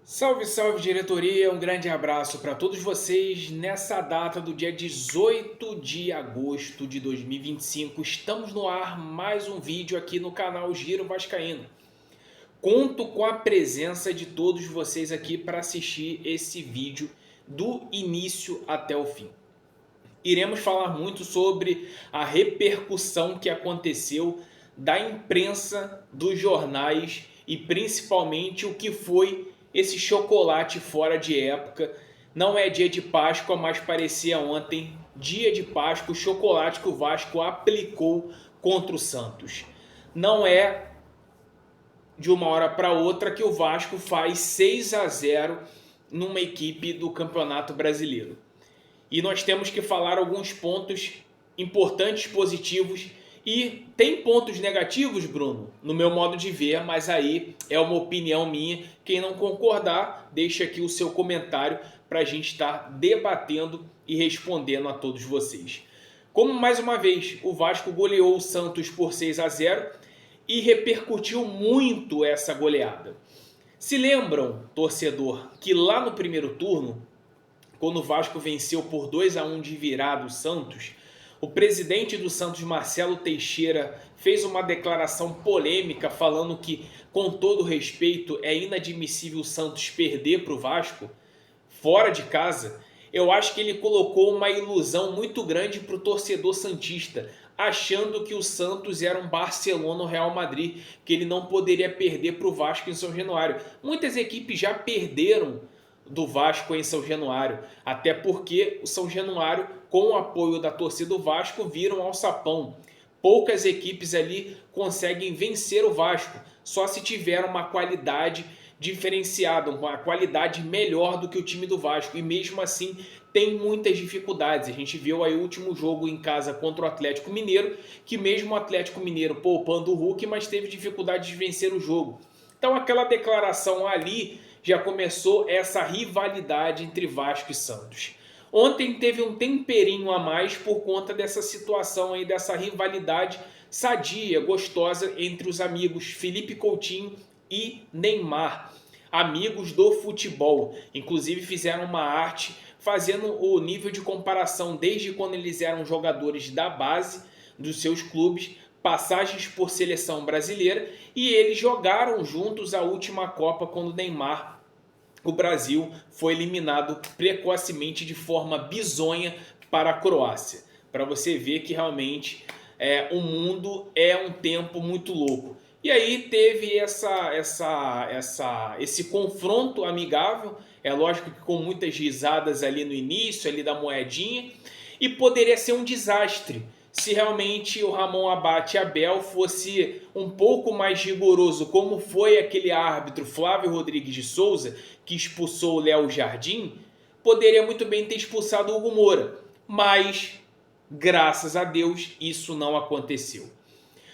Salve, salve diretoria, um grande abraço para todos vocês. Nessa data do dia 18 de agosto de 2025, estamos no ar mais um vídeo aqui no canal Giro Vascaíno. Conto com a presença de todos vocês aqui para assistir esse vídeo do início até o fim. Iremos falar muito sobre a repercussão que aconteceu da imprensa, dos jornais e principalmente o que foi esse chocolate fora de época. Não é dia de Páscoa, mas parecia ontem dia de Páscoa, o chocolate que o Vasco aplicou contra o Santos. Não é de uma hora para outra que o Vasco faz 6-0 numa equipe do Campeonato Brasileiro. E nós temos que falar alguns pontos importantes, positivos, e tem pontos negativos, Bruno, no meu modo de ver, mas aí é uma opinião minha. Quem não concordar, deixa aqui o seu comentário para a gente estar debatendo e respondendo a todos vocês. Como mais uma vez o Vasco goleou o Santos por 6-0 e repercutiu muito essa goleada. Se lembram, torcedor, que lá no primeiro turno, quando o Vasco venceu por 2-1 de virada o Santos, o presidente do Santos, Marcelo Teixeira, fez uma declaração polêmica falando que, com todo respeito, é inadmissível o Santos perder para o Vasco fora de casa. Eu acho que ele colocou uma ilusão muito grande para o torcedor santista, achando que o Santos era um Barcelona ou Real Madrid, que ele não poderia perder para o Vasco em São Januário. Muitas equipes já perderam do Vasco em São Januário, até porque o São Januário, com o apoio da torcida do Vasco, viram ao sapão. Poucas equipes ali conseguem vencer o Vasco, só se tiver uma qualidade diferenciada, uma qualidade melhor do que o time do Vasco, e mesmo assim tem muitas dificuldades. A gente viu aí o último jogo em casa contra o Atlético Mineiro, que mesmo o Atlético Mineiro poupando o Hulk, mas teve dificuldade de vencer o jogo. Então aquela declaração ali já começou essa rivalidade entre Vasco e Santos. Ontem teve um temperinho a mais por conta dessa situação aí, dessa rivalidade sadia, gostosa entre os amigos Felipe Coutinho e Neymar, amigos do futebol. Inclusive fizeram uma arte fazendo o nível de comparação desde quando eles eram jogadores da base dos seus clubes, passagens por seleção brasileira, e eles jogaram juntos a última Copa quando o Neymar, o Brasil, foi eliminado precocemente de forma bizonha para a Croácia. Para você ver que realmente o mundo é um tempo muito louco. E aí teve esse confronto amigável, é lógico que com muitas risadas ali no início, ali da moedinha, e poderia ser um desastre se realmente o Ramon Abate Abel fosse um pouco mais rigoroso, como foi aquele árbitro Flávio Rodrigues de Souza, que expulsou o Léo Jardim. Poderia muito bem ter expulsado o Hugo Moura, mas graças a Deus isso não aconteceu.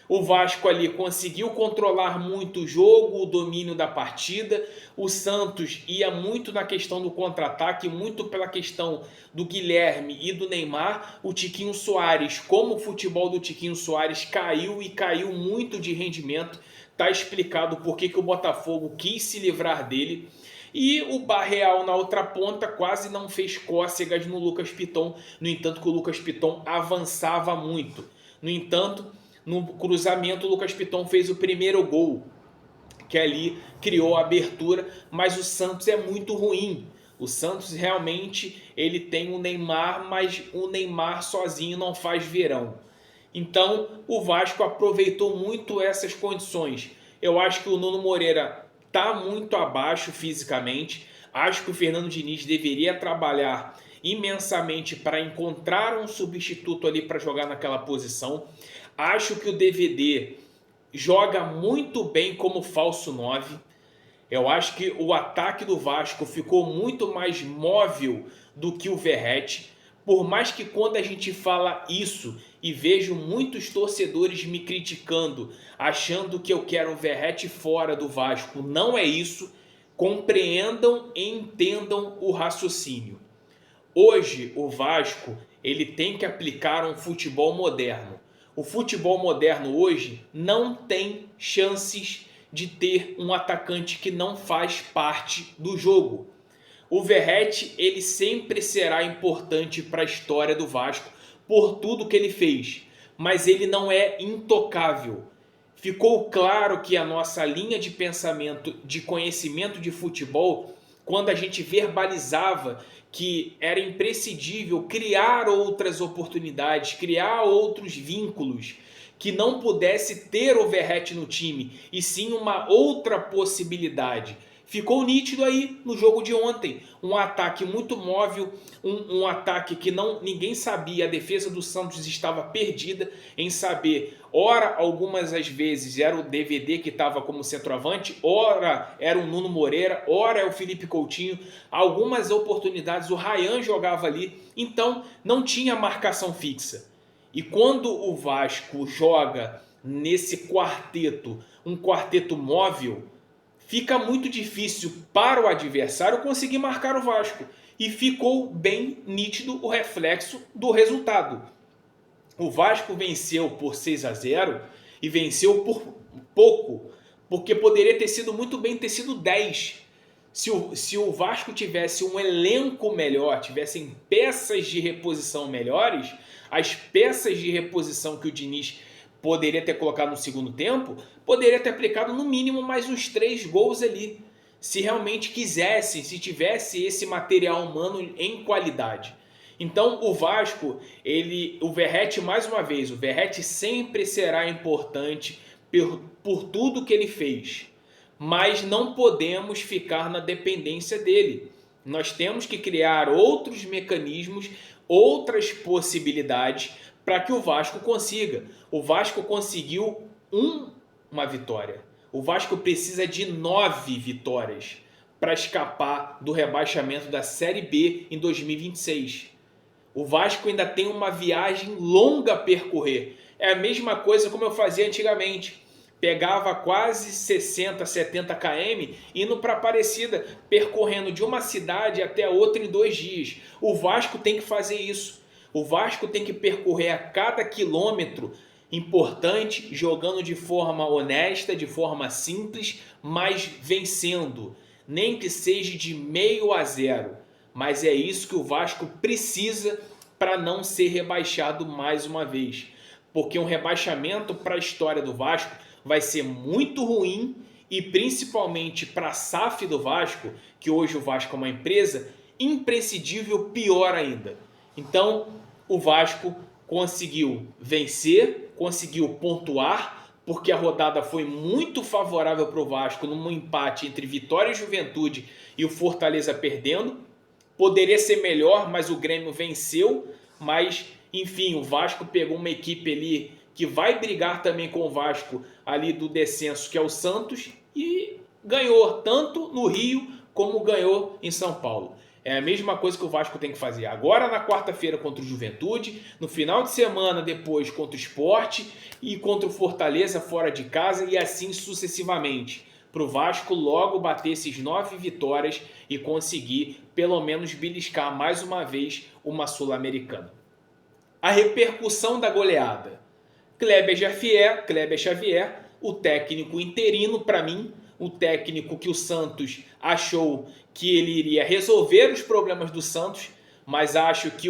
O Vasco ali conseguiu controlar muito o jogo, o domínio da partida. O Santos ia muito na questão do contra-ataque, muito pela questão do Guilherme e do Neymar. O Tiquinho Soares, como o futebol do Tiquinho Soares caiu e caiu muito de rendimento, está explicado por que o Botafogo quis se livrar dele. E o Barreal na outra ponta quase não fez cócegas no Lucas Piton. No entanto, que o Lucas Piton avançava muito. No entanto, no cruzamento, o Lucas Piton fez o primeiro gol, que ali criou a abertura, mas o Santos é muito ruim. O Santos realmente ele tem o Neymar, mas o Neymar sozinho não faz verão. Então o Vasco aproveitou muito essas condições. Eu acho que o Nuno Moreira está muito abaixo fisicamente. Acho que o Fernando Diniz deveria trabalhar imensamente para encontrar um substituto ali para jogar naquela posição. Acho que o DVD joga muito bem como falso 9. Eu acho que o ataque do Vasco ficou muito mais móvel do que o Verratti. Por mais que quando a gente fala isso e vejo muitos torcedores me criticando, achando que eu quero o Verratti fora do Vasco, não é isso. Compreendam e entendam o raciocínio. Hoje o Vasco ele tem que aplicar um futebol moderno. O futebol moderno hoje não tem chances de ter um atacante que não faz parte do jogo. O Verratti, ele sempre será importante para a história do Vasco por tudo que ele fez, mas ele não é intocável. Ficou claro que a nossa linha de pensamento, de conhecimento de futebol, quando a gente verbalizava que era imprescindível criar outras oportunidades, criar outros vínculos, que não pudesse ter o Verratti no time, e sim uma outra possibilidade. Ficou nítido aí no jogo de ontem. Um ataque muito móvel, um ataque que ninguém sabia, a defesa do Santos estava perdida em saber. Ora, algumas às vezes era o DVD que estava como centroavante, ora era o Nuno Moreira, ora é o Felipe Coutinho. Algumas oportunidades o Ryan jogava ali, então não tinha marcação fixa. E quando o Vasco joga nesse quarteto, um quarteto móvel, fica muito difícil para o adversário conseguir marcar o Vasco. E ficou bem nítido o reflexo do resultado. O Vasco venceu por 6-0 e venceu por pouco, porque poderia ter sido muito bem ter sido 10. Se o Vasco tivesse um elenco melhor, tivessem peças de reposição melhores, as peças de reposição que o Diniz poderia ter colocado no segundo tempo, poderia ter aplicado no mínimo mais uns 3 gols ali. Se realmente quisessem, se tivesse esse material humano em qualidade. Então o Vasco, o Verratti mais uma vez, o Verratti sempre será importante por tudo que ele fez. Mas não podemos ficar na dependência dele. Nós temos que criar outros mecanismos, outras possibilidades para que o Vasco consiga. O Vasco conseguiu uma vitória. O Vasco precisa de 9 vitórias para escapar do rebaixamento da Série B em 2026. O Vasco ainda tem uma viagem longa a percorrer. É a mesma coisa como eu fazia antigamente. Pegava quase 60, 70 km indo para Aparecida, percorrendo de uma cidade até outra em 2 dias. O Vasco tem que fazer isso. O Vasco tem que percorrer a cada quilômetro importante, jogando de forma honesta, de forma simples, mas vencendo. Nem que seja de 0,5-0. Mas é isso que o Vasco precisa para não ser rebaixado mais uma vez. Porque um rebaixamento para a história do Vasco vai ser muito ruim e principalmente para a SAF do Vasco, que hoje o Vasco é uma empresa, imprescindível, pior ainda. Então o Vasco conseguiu vencer, conseguiu pontuar, porque a rodada foi muito favorável para o Vasco num empate entre Vitória e Juventude e o Fortaleza perdendo. Poderia ser melhor, mas o Grêmio venceu, mas enfim, o Vasco pegou uma equipe ali que vai brigar também com o Vasco ali do descenso, que é o Santos, e ganhou tanto no Rio como ganhou em São Paulo. É a mesma coisa que o Vasco tem que fazer agora na quarta-feira contra o Juventude, no final de semana depois contra o Sport e contra o Fortaleza fora de casa e assim sucessivamente. Para o Vasco logo bater esses 9 vitórias e conseguir pelo menos beliscar mais uma vez uma Sul-Americana. A repercussão da goleada. Kleber Xavier, o técnico interino para mim, o técnico que o Santos achou que ele iria resolver os problemas do Santos, mas acho que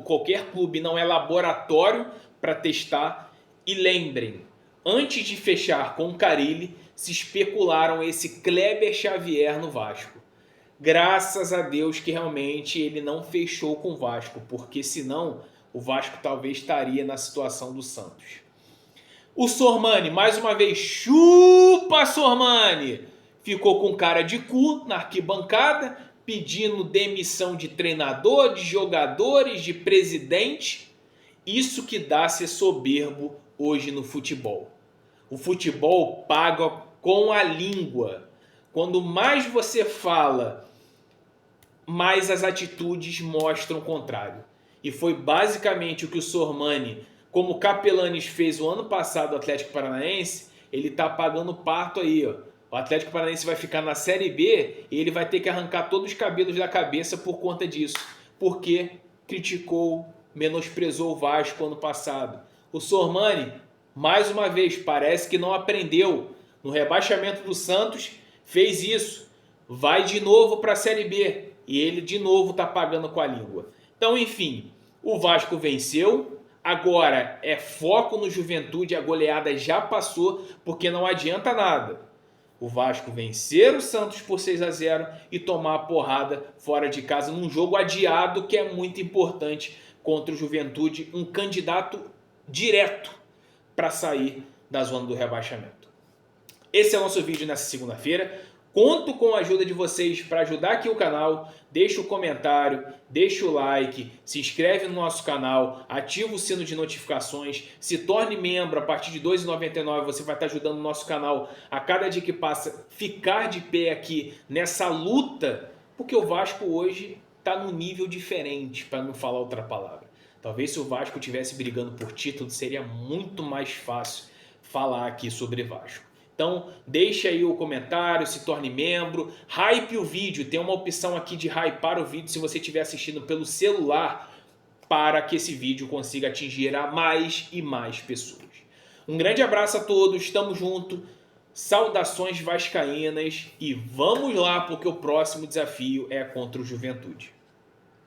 qualquer clube não é laboratório para testar. E lembrem, antes de fechar com o Carille, se especularam esse Kleber Xavier no Vasco. Graças a Deus que realmente ele não fechou com o Vasco, porque senão o Vasco talvez estaria na situação do Santos. O Sormani, mais uma vez, chupa Sormani! Ficou com cara de cu na arquibancada, pedindo demissão de treinador, de jogadores, de presidente. Isso que dá ser soberbo hoje no futebol. O futebol paga com a língua. Quando mais você fala, mais as atitudes mostram o contrário. E foi basicamente o que o Sormani, como o Capelanes fez o ano passado do Atlético Paranaense, ele está pagando pato aí, ó. O Atlético Paranaense vai ficar na Série B e ele vai ter que arrancar todos os cabelos da cabeça por conta disso. Porque criticou, menosprezou o Vasco ano passado. O Sormani, mais uma vez, parece que não aprendeu No rebaixamento do Santos, fez isso. Vai de novo para a Série B. E ele de novo está pagando com a língua. Então, enfim, o Vasco venceu. Agora é foco no Juventude. A goleada já passou, porque não adianta nada o Vasco vencer o Santos por 6-0 e tomar a porrada fora de casa num jogo adiado que é muito importante contra o Juventude, um candidato direto para sair da zona do rebaixamento. Esse é o nosso vídeo nessa segunda-feira. Conto com a ajuda de vocês para ajudar aqui o canal. Deixa o comentário, deixa o like, se inscreve no nosso canal, ativa o sino de notificações, se torne membro. A partir de R$ 2,99 você vai estar ajudando o nosso canal a cada dia que passa ficar de pé aqui nessa luta, porque o Vasco hoje está num nível diferente, para não falar outra palavra. Talvez se o Vasco estivesse brigando por título, seria muito mais fácil falar aqui sobre Vasco. Então, deixa aí o comentário, se torne membro, hype o vídeo. Tem uma opção aqui de hypar o vídeo se você estiver assistindo pelo celular, para que esse vídeo consiga atingir a mais e mais pessoas. Um grande abraço a todos, estamos juntos, saudações vascaínas e vamos lá porque o próximo desafio é contra o Juventude.